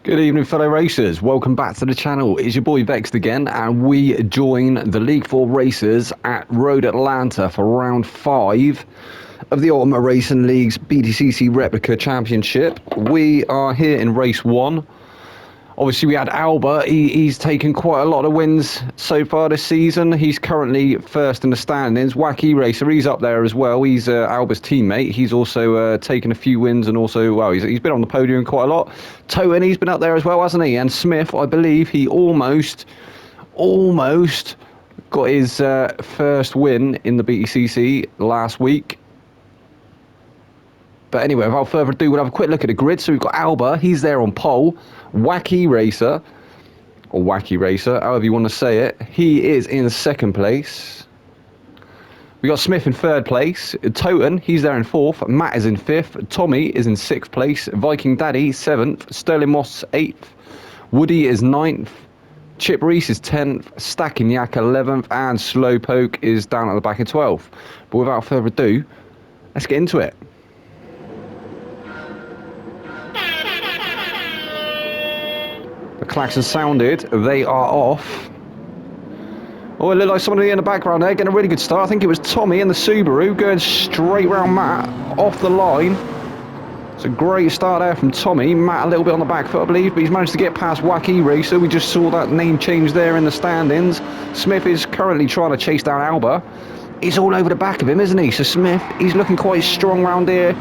Good evening, fellow racers. Welcome back to the channel. It's your boy Vexed again, and we join the League 4 racers at Road Atlanta for round 5 of the Ultimate Racing League's BTCC Replica Championship. We are here in race 1. Obviously, we had Alba. He's taken quite a lot of wins so far this season. He's currently first in the standings. Wacky Racer, he's up there as well. He's Alba's teammate. He's also taken a few wins, and also, well, he's been on the podium quite a lot. Toten, he's been up there as well, hasn't he? And Smith, I believe he almost got his first win in the BTCC last week. But anyway, without further ado, we'll have a quick look at the grid. So we've got Alba, he's there on pole. Wacky Racer, or Wacky Racer, however you want to say it, he is in second place. We got Smith in third place. Toten, he's there in fourth. Matt is in fifth. Tommy is in sixth place. Viking Daddy, seventh. Sterling Moss, eighth. Woody is ninth. Chip Reese is 10th. Stacking Yak, 11th. And Slowpoke is down at the back in 12th. But without further ado, let's get into it. The klaxon sounded, they are off. Oh, it looked like somebody in the background there getting a really good start. I think it was Tommy in the Subaru going straight round Matt off the line. It's a great start there from Tommy. Matt a little bit on the back foot, I believe, but he's managed to get past Wacky Racer. We just saw that name change there in the standings. Smith is currently trying to chase down Alba. He's all over the back of him, isn't he? So Smith, he's looking quite strong round here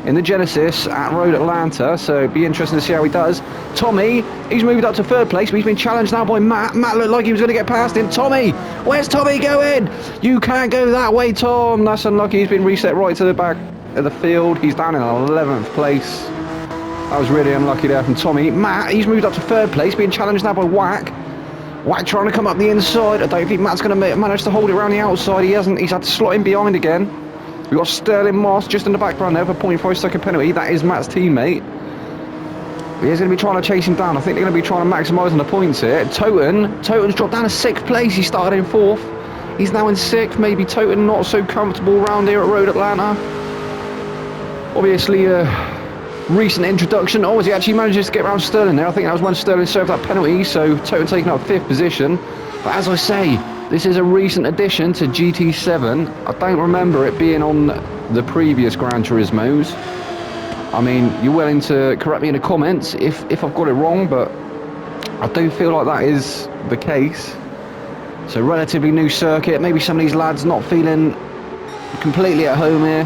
in the Genesis at Road Atlanta, so it'd be interesting to see how he does. Tommy, he's moved up to third place, but he's been challenged now by Matt. Matt looked like he was going to get past him. Tommy, where's Tommy going? You can't go that way, Tom. That's unlucky. He's been reset right to the back of the field. He's down in 11th place. That was really unlucky there from Tommy. Matt, he's moved up to third place, being challenged now by Whack. Whack trying to come up the inside. I don't think Matt's going to manage to hold it around the outside. He hasn't. He's had to slot in behind again. We've got Sterling Moss just in the background there for a 0.5-second penalty. That is Matt's teammate. He's going to be trying to chase him down. I think they're going to be trying to maximise on the points here. Toten's dropped down to 6th place. He started in 4th. He's now in 6th. Maybe Toten not so comfortable around here at Road Atlanta. Obviously, recent introduction. Oh, he actually manages to get around Sterling there. I think that was when Sterling served that penalty. So Toten taking up 5th position. But as I say, this is a recent addition to GT7. I don't remember it being on the previous Gran Turismos. I mean, you're willing to correct me in the comments if I've got it wrong, but I do feel like that is the case. So relatively new circuit. Maybe some of these lads not feeling completely at home here.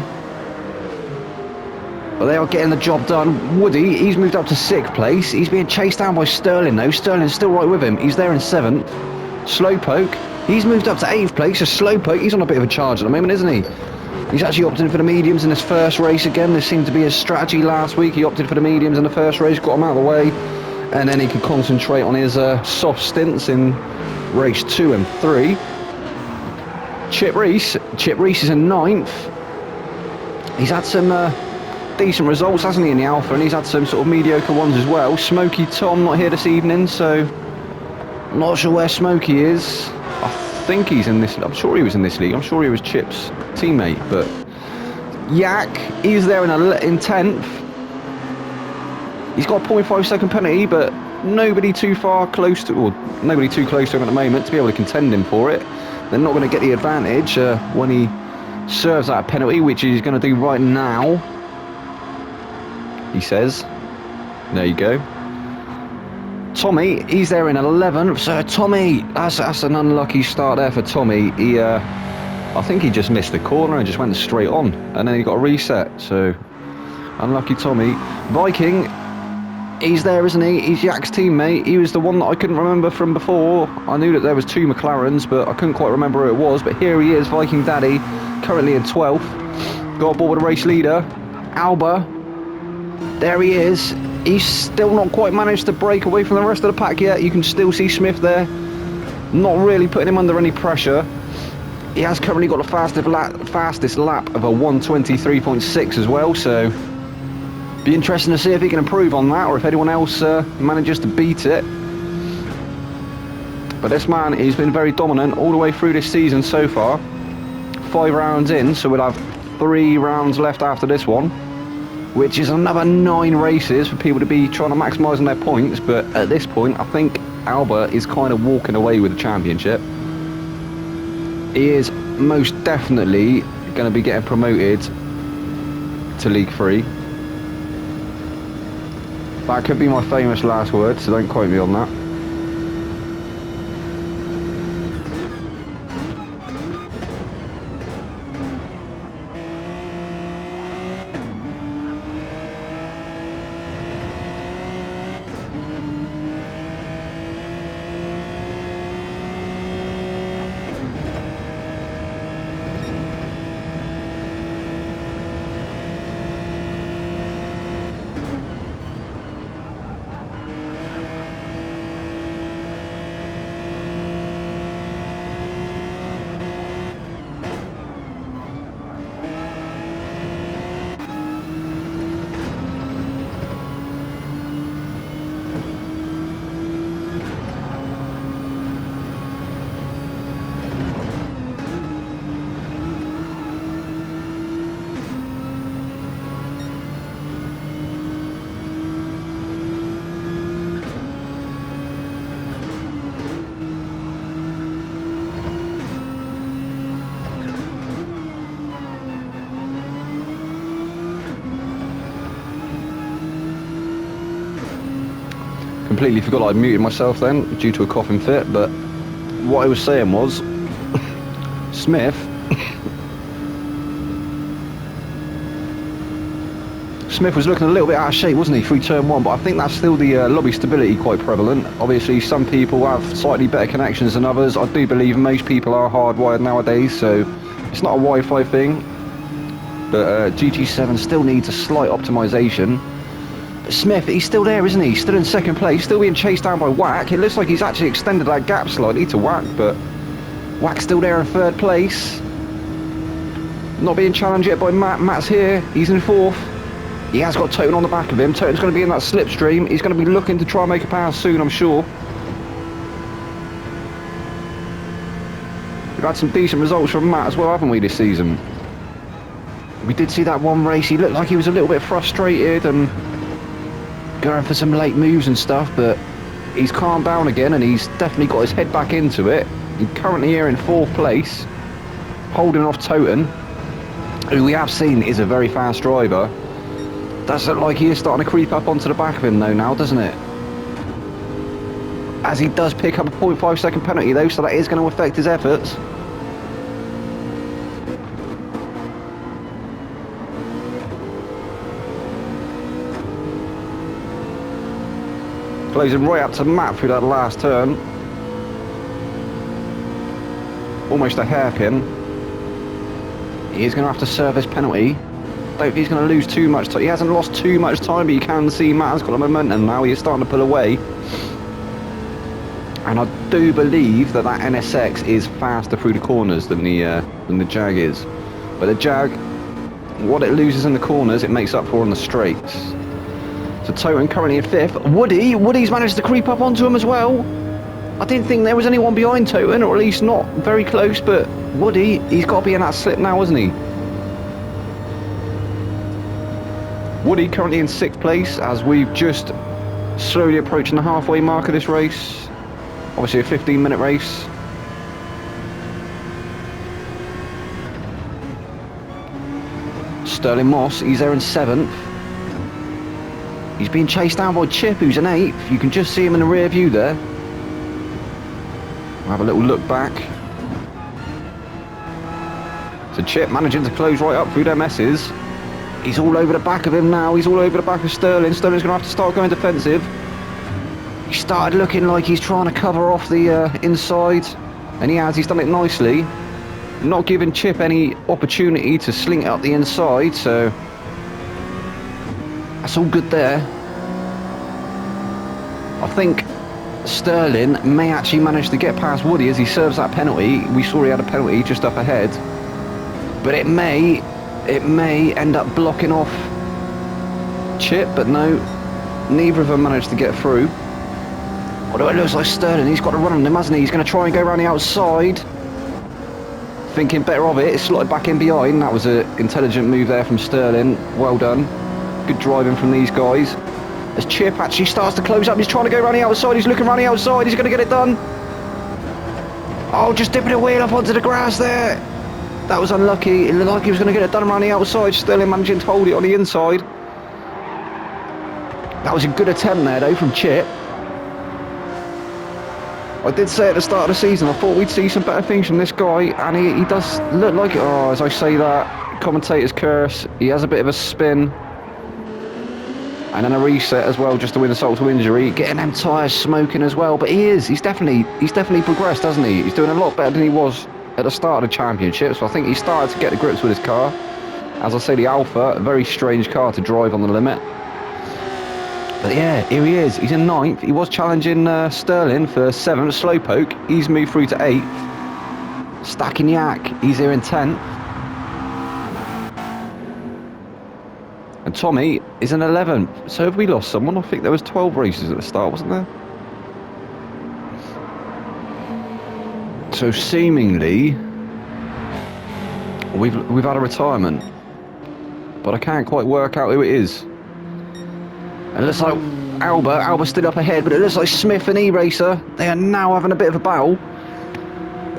But they are getting the job done. Woody, he's moved up to 6th place. He's being chased down by Sterling though. Sterling's still right with him. He's there in 7th. Slowpoke, he's moved up to 8th place. So Slowpoke, he's on a bit of a charge at the moment, isn't he? He's actually opting for the mediums in his first race again. This seemed to be his strategy last week. He opted for the mediums in the first race, got him out of the way, and then he could concentrate on his soft stints in race 2 and 3. Chip Reese is in 9th. He's had some decent results, hasn't he, in the Alpha, and he's had some sort of mediocre ones as well. Smoky Tom not here this evening, so I'm not sure where Smokey is. I think he's in this. I'm sure he was in this league. I'm sure he was Chip's teammate. But Yak, he's there in 10th. He's got a 0.5-second penalty, but nobody too close to him at the moment to be able to contend him for it. They're not going to get the advantage when he serves that penalty, which he's going to do right now. He says. There you go. Tommy, he's there in 11th. So Tommy, that's an unlucky start there for Tommy. He, I think he just missed the corner and just went straight on, and then he got a reset. So unlucky Tommy. Viking, he's there, isn't he? He's Yak's teammate. He was the one that I couldn't remember from before. I knew that there was 2 McLarens, but I couldn't quite remember who it was. But here he is, Viking Daddy, currently in 12th. Got aboard with the race leader, Alba. There he is. He's still not quite managed to break away from the rest of the pack yet. You can still see Smith there, not really putting him under any pressure. He has currently got the fastest lap of a 1:23.6 as well, so be interesting to see if he can improve on that or if anyone else manages to beat it. But this man, he's been very dominant all the way through this season so far. 5 rounds in, so we'll have 3 rounds left after this one. which is another 9 races for people to be trying to maximise on their points. But at this point, I think Albert is kind of walking away with the championship. He is most definitely going to be getting promoted to League 3. That could be my famous last word, so don't quote me on that. Completely forgot I'd muted myself then due to a coughing fit, but what I was saying was Smith was looking a little bit out of shape, wasn't he, through turn 1, but I think that's still the lobby stability quite prevalent. Obviously some people have slightly better connections than others. I do believe most people are hardwired nowadays, so it's not a Wi-Fi thing, but GT7 still needs a slight optimization. Smith, he's still there, isn't he? Still in second place, still being chased down by Whack. It looks like he's actually extended that gap slightly to Whack, but Whack's still there in third place. Not being challenged yet by Matt. Matt's here, he's in fourth. He has got Toten on the back of him. Toten's going to be in that slipstream. He's going to be looking to try and make a pass soon, I'm sure. We've had some decent results from Matt as well, haven't we, this season? We did see that one race. He looked like he was a little bit frustrated and going for some late moves and stuff, but he's calmed down again and he's definitely got his head back into it. He's currently here in fourth place, holding off Toten, who we have seen is a very fast driver. Does look like he is starting to creep up onto the back of him though now, doesn't it? As he does pick up a 0.5 second penalty though, so that is going to affect his efforts. Closing right up to Matt through that last turn. Almost a hairpin. He is going to have to serve this penalty. Don't think he's going to lose too much time. He hasn't lost too much time, but you can see Matt has got the momentum now. He is starting to pull away. And I do believe that NSX is faster through the corners than the Jag is. But the Jag, what it loses in the corners, it makes up for on the straights. So Toten currently in fifth. Woody's managed to creep up onto him as well. I didn't think there was anyone behind Toten, or at least not very close, but Woody, he's got to be in that slip now, hasn't he? Woody currently in sixth place as we've just slowly approaching the halfway mark of this race. Obviously a 15-minute race. Sterling Moss, he's there in seventh. He's being chased down by Chip, who's in eighth. You can just see him in the rear view there. We'll have a little look back. So Chip managing to close right up through their messes. He's all over the back of him now. He's all over the back of Sterling. Sterling's going to have to start going defensive. He started looking like he's trying to cover off the inside. And he has. He's done it nicely. Not giving Chip any opportunity to sling it up the inside. So that's all good there. I think Sterling may actually manage to get past Woody as he serves that penalty. We saw he had a penalty just up ahead. But it may end up blocking off Chip, but no, neither of them managed to get through. Although it looks like Sterling, he's got to run on him, hasn't he? He's going to try and go around the outside. Thinking better of it, it's slotted back in behind. That was an intelligent move there from Sterling. Well done. Good driving from these guys. As Chip actually starts to close up, he's trying to go around the outside, he's looking around the outside, he's going to get it done. Oh, just dipping a wheel up onto the grass there. That was unlucky. It looked like he was going to get it done around the outside, still managing to hold it on the inside. That was a good attempt there though from Chip. I did say at the start of the season, I thought we'd see some better things from this guy, and he does look like it. Oh, as I say that, commentator's curse, he has a bit of a spin. And then a reset as well, just to win insult to injury. Getting them tyres smoking as well, but he's definitely progressed, hasn't he? He's doing a lot better than he was at the start of the championship, so I think he started to get the grips with his car. As I say, the Alpha, a very strange car to drive on the limit. But yeah, here he is. He's in 9th. He was challenging Sterling for 7th. Slowpoke, he's moved through to 8th. Stacking Yak, he's here in 10th. And Tommy is in 11th. So have we lost someone? I think there was 12 races at the start, wasn't there? So seemingly we've had a retirement, but I can't quite work out who it is. It looks like Alba's still up ahead, but it looks like Smith and E-Racer, they are now having a bit of a battle.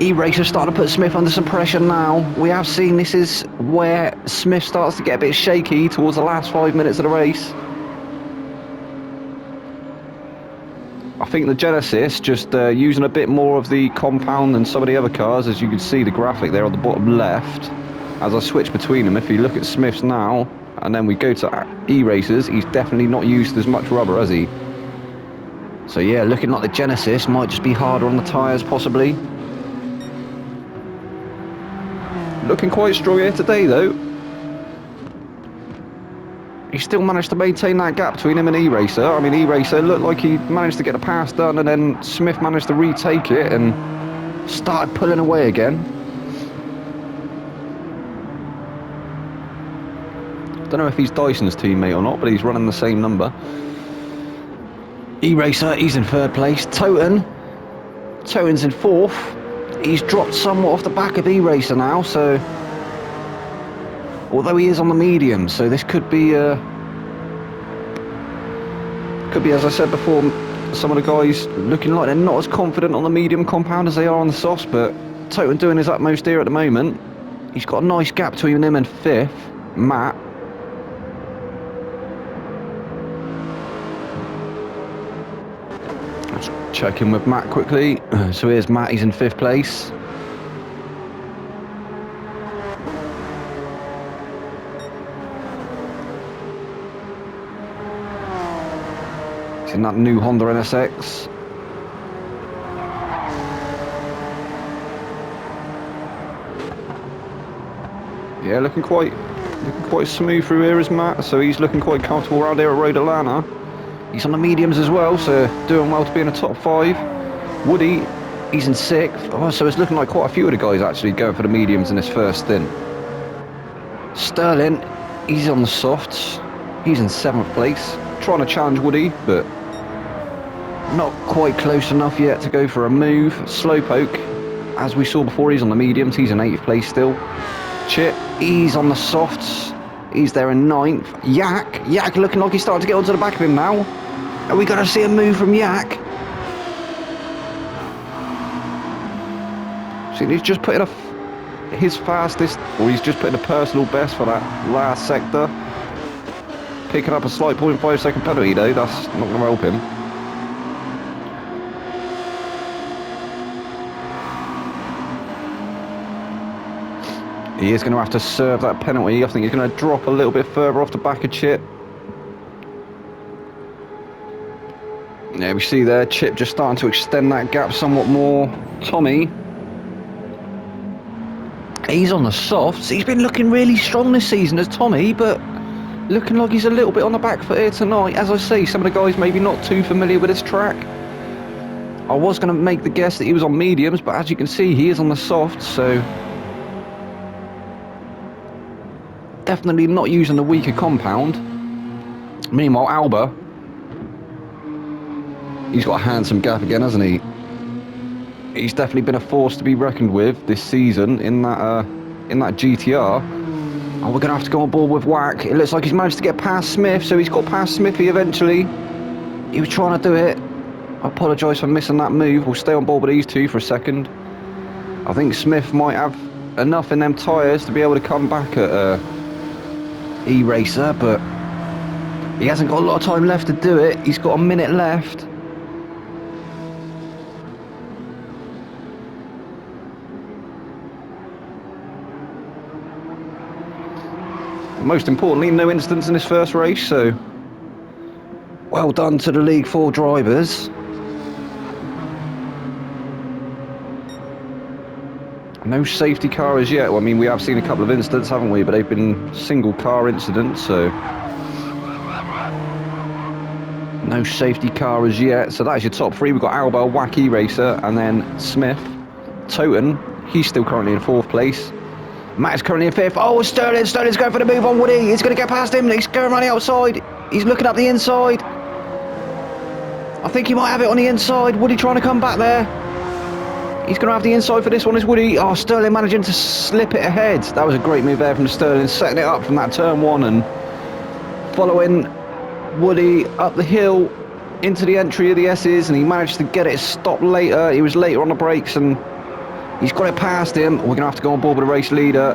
E-Racer starting to put Smith under some pressure now. We have seen this is where Smith starts to get a bit shaky towards the last 5 minutes of the race. I think the Genesis just using a bit more of the compound than some of the other cars, as you can see the graphic there on the bottom left. As I switch between them, if you look at Smith's now, and then we go to E-Racers, he's definitely not used as much rubber, has he? So yeah, looking like the Genesis might just be harder on the tyres, possibly. Looking quite strong here today, though. He still managed to maintain that gap between him and E-Racer. I mean, E-Racer looked like he managed to get a pass done, and then Smith managed to retake it and started pulling away again. Don't know if he's Dyson's teammate or not, but he's running the same number. E-Racer, he's in 3rd place. Toten's in 4th. He's dropped somewhat off the back of E-Racer now, so... Although he is on the medium, so this could be, as I said before, some of the guys looking like they're not as confident on the medium compound as they are on the softs, but Toten doing his utmost here at the moment. He's got a nice gap between him and 5th, Matt. Let's check in with Matt quickly. So here's Matt, he's in 5th place. In that new Honda NSX. Yeah, looking quite smooth through here is Matt, so he's looking quite comfortable around here at Road Atlanta. He's on the mediums as well, so doing well to be in the top 5. Woody, he's in 6th. Oh, so it's looking like quite a few of the guys actually going for the mediums in this first stint. Sterling, he's on the softs. He's in 7th place. Trying to challenge Woody, but not quite close enough yet to go for a move. Slowpoke, as we saw before, he's on the mediums. He's in 8th place still. Chip, he's on the softs. He's there in 9th. Yak looking like he's starting to get onto the back of him now. Are we going to see a move from Yak? See, he's just putting his fastest, or he's just putting a personal best for that last sector. Picking up a slight 0.5 second penalty though, that's not going to help him. He is going to have to serve that penalty. I think he's going to drop a little bit further off the back of Chip. Yeah, we see there, Chip just starting to extend that gap somewhat more. Tommy, he's on the softs. He's been looking really strong this season as Tommy, but looking like he's a little bit on the back foot here tonight. As I say, some of the guys maybe not too familiar with this track. I was going to make the guess that he was on mediums, but as you can see, he is on the softs, so definitely not using the weaker compound. Meanwhile, Alba, he's got a handsome gap again, hasn't he? He's definitely been a force to be reckoned with this season in that GTR. Oh, we're going to have to go on board with Whack. It looks like he's managed to get past Smith, so he's got past Smithy eventually. He was trying to do it. I apologise for missing that move. We'll stay on board with these two for a second. I think Smith might have enough in them tyres to be able to come back at E-Racer, but he hasn't got a lot of time left to do it. He's got a minute left. Most importantly, no incidents in this first race, so well done to the League 4 drivers. No safety car as yet. Well, I mean, we have seen a couple of incidents, haven't we? But they've been single car incidents, so no safety car as yet. So that's your top three. We've got Alba, Wacky Racer, and then Smith. Toten, he's still currently in 4th place. Matt is currently in 5th. Oh, Sterling's going for the move on Woody. He's going to get past him. He's going around the outside. He's looking up the inside. I think he might have it on the inside. Woody trying to come back there. He's going to have the inside for this one, is Woody. Oh, Sterling managing to slip it ahead. That was a great move there from Sterling, setting it up from that turn 1 and following Woody up the hill into the entry of the S's, and he managed to get it stopped later. He was later on the brakes and he's got it past him. We're going to have to go on board with the race leader.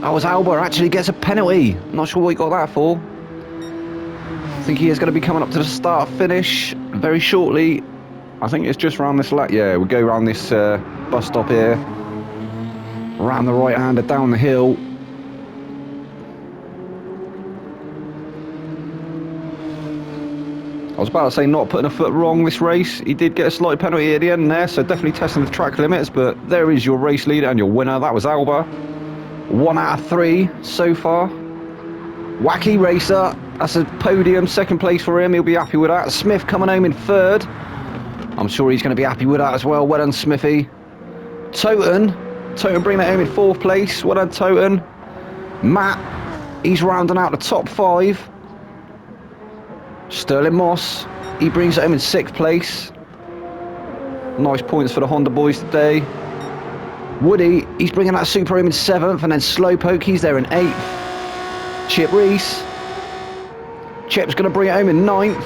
Oh, as Alba actually gets a penalty. I'm not sure what he got that for. I think he is going to be coming up to the start finish very shortly. I think it's just around this lap. Yeah, we go around this bus stop here. Round the right-hander down the hill. I was about to say not putting a foot wrong this race. He did get a slight penalty at the end there, so definitely testing the track limits, but there is your race leader and your winner. That was Alba. 1 out of 3 so far. Wacky Racer, that's a podium, 2nd place for him. He'll be happy with that. Smith coming home in 3rd. I'm sure he's going to be happy with that as well. Well done, Smithy. Toten bringing it home in 4th place. Well done, Toten. Matt, he's rounding out the top 5. Sterling Moss, he brings it home in 6th place. Nice points for the Honda boys today. Woody, he's bringing that Super home in 7th, and then Slowpoke, he's there in 8th. Chip Reese, Chip's going to bring it home in 9th.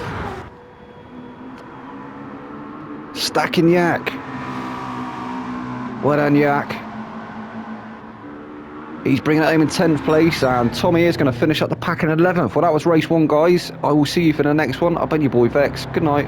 Stacking Yak. Well done, Yak. He's bringing it home in 10th place, and Tommy is going to finish up the pack in 11th. Well, that was race 1, guys. I will see you for the next one. I've been your boy Vex. Good night.